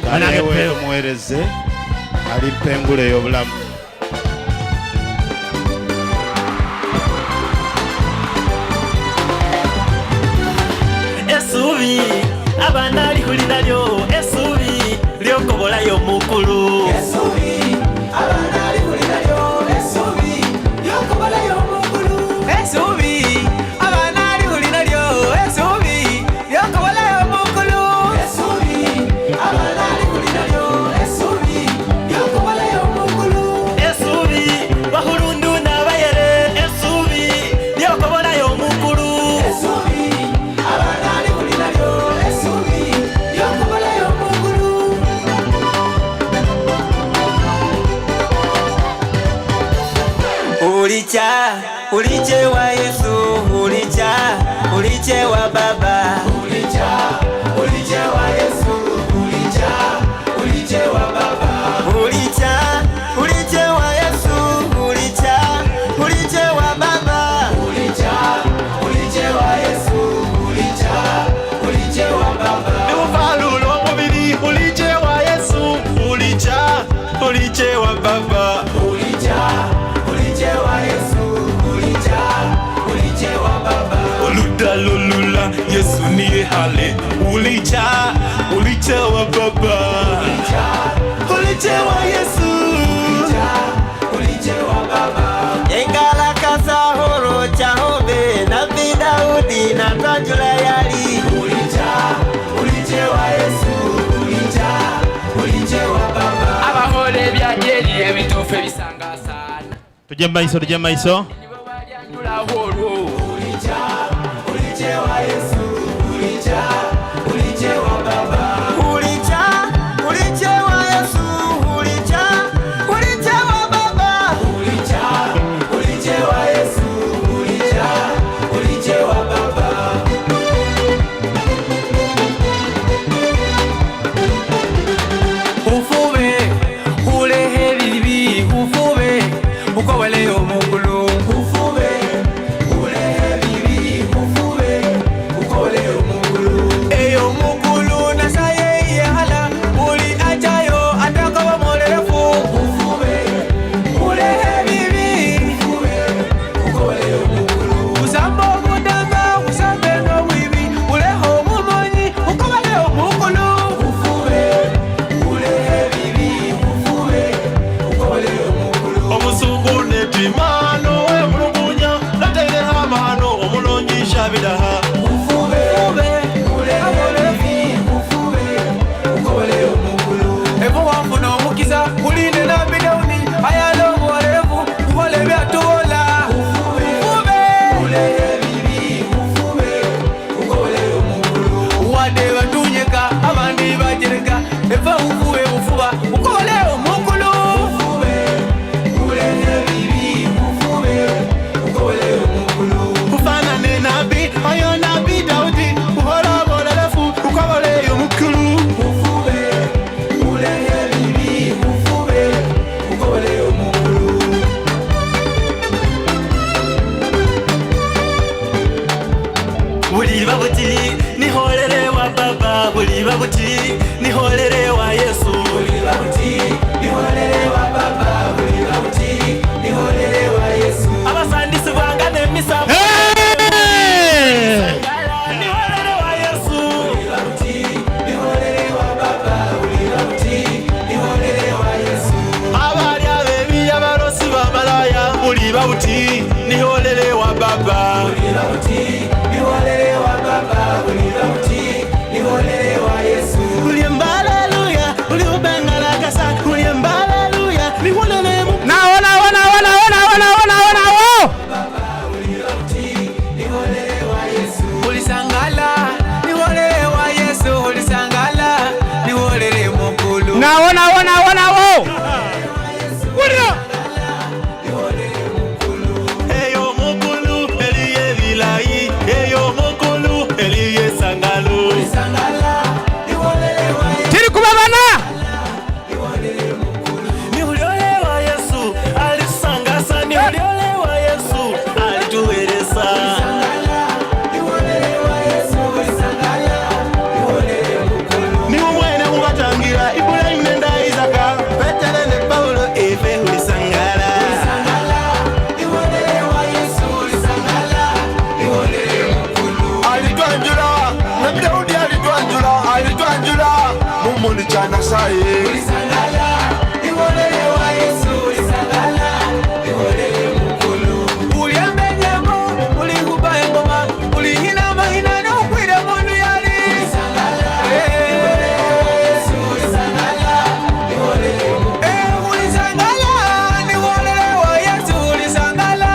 Alewe muhereze ali pengule y'obulamu. Esubi abana lihulira lyo esubi lyokobola y'omukulu. Esubi abana lihulira lyo esubi lyokobola y'omukulu. Esubi abana lihulira lyo esubi lyokobola y'omukulu. Esubi abana lihulira lyo esubi lyokobola y'omukulu. Esubi bahulundu n'abayere esubi lyokobola y'omukulu. Esubi abana lihulira lyo esubi lyokobola y'omukulu. Uliche wa Yesu, uliche wa Baba. Uliche wa Yesu, uliche wa Baba. Uliche wa Yesu, uliche wa Baba. Uliche wa Yesu, uliche wa Baba. Ufalulo mubili uliche wa Yesu uliche wa Baba. Uliche wa Yesu, uliche wa Baba. Oluda lolula Yesu niye hale uliche wa Baba. Uliche wa Yesu Uliche wa Baba. Engala kasahoro chahobe na Daudi na tajula yali. Uliche wa Yesu, uliche wa Baba. Abahole byageri ebitufe bisanga sana. Tujye maiso. Nibo balyandula olwo. Uliche wa Yesu, uliche wa Baba. Uliche wa Yesu, uliche wa Baba. Uliche wa Yesu, uliche wa Baba. Ufube ulehe bibi, ufube ukowele omukulu. Ufube ulehe bibi, ufube ukowele omukulu. Eyo mukulu nasaye yehala uli ajayo atakawa molerefu. Ufube ulehe bibi, ufube ukowele omukulu. Usambo mudanga usambe no wibi uleho mumonyi ukowele omukulu. Ufube ulehe bibi, ufube ukowele omukulu. omusungu netimano emulugunya natere hamano omulongisha bidaha. Ufube ulehe bibi, ufube ukowele omukulu. Evo wafuna omukiza ulinde na Daudi ayalo mwolevu ukole byatuola. Ufube ulehe bibi, ufube ukowele omukulu. Wade batunyeka abandi bajereka eva ufube ufuba ukowele omukulu. Ufube ulehe bibi, ufube ukowele omukulu. Ufanane nabi ayo nabi Daudi uhola bolelefu ukobole y'omukulu. Ufube ulehe bibi, ufube ukowele omukulu. Buliba buti niholere wa Baba, buliba buti niholere wa Yesu. Buliba buti niholere wa Baba, buliba buti niholere wa Yesu. Abasandisi bwanga n'emisa niholere wa Yesu. Buliba buti niholere wa Baba, buliba buti niholere wa Yesu. Abali abebi abarosi bamalaya buliba buti niholere wa Baba. Buliba buti niholere wa Baba, buliba buti niholere wa Yesu. Uliemba haleluya uliubengala kasa uliemba haleluya niholere mu Buliba buti niholere wa Yesu. Ulisangala niholere wa Yesu, ulisangala niholere mukulu. eyo mukulu eliye bilayi eyo mukulu eliye sangalo. Ulisangala niholere wa Yesu. Ni uliole wa Yesu alisangasa, ni uliole wa Yesu alitueleza. Niholere wa Yesu, ulisangala niholere mukulu. Ni umwene kubatangira Mumuni chana saye ulisangala niholele wa Yesu ulisangala niholele mukulu uliembenyemo ulikuba engoma ulihina mahina n'okwira mundu yali ulisangala niholele wa Yesu ulisangala niholele mukulu ulisangala niholele wa Yesu ulisangala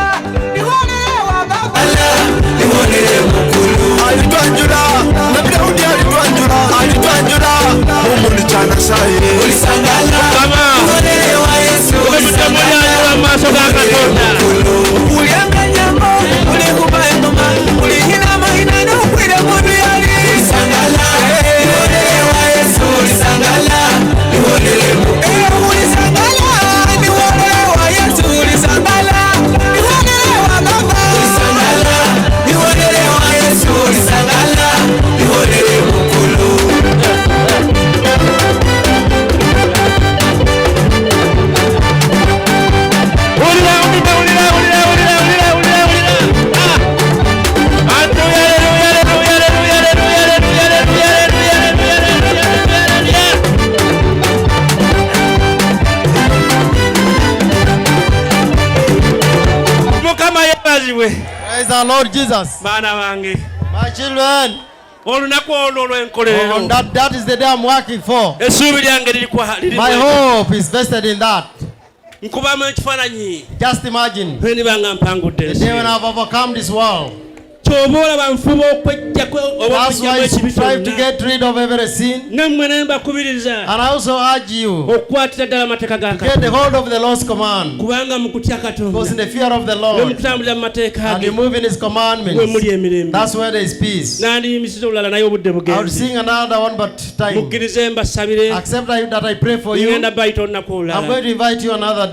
niholele wa baba niholele mukulu alitwanjula na Daudi alitwanjula Mumuni chana saye ulisangala Kama niholele wa Yesu ulimutambulia wa maso ga Katonda uliembenyemo ulikuba engoma ulihina mahina n'okwira mundu yali ulisangala niholele wa Yesu ulisangala niholele mukulu ulisangala niholele wa Yesu ulisangala niholele wa baba ulisangala niholele wa Yesu ulisangala niholele mukulu Praise our Lord Jesus. Bana wange My children, olunaku olwo olw'enkolero on that is the day I'm working for. essuubi lyange liri My hope is vested in that. nkubamu ekifaananyi Just imagine bwe nibanga mpangudde the ensi day when I've overcome this world. ky'oba olaba nfuba okwejjako oba That's why okujjamu I ekibi strive to kyonna get rid of every sin. nammwe ne mbakubiriza And I also urge you okukwatira ddala amateeka ga to get the Katonda hold of the Lord's command. kubanga mu kutya Because in Katonda the fear of the ne Lord mukutambulira mu mateeka and ge you move in His mwe commandments, muli emirembe that's where there is peace. nandiyimisiza olulala naye obudde I would bugenzi sing another one, but time. mukkirize mbasabire Accept that I pray for you. ngenda bayita olunaku I'm olulala going to invite you another day.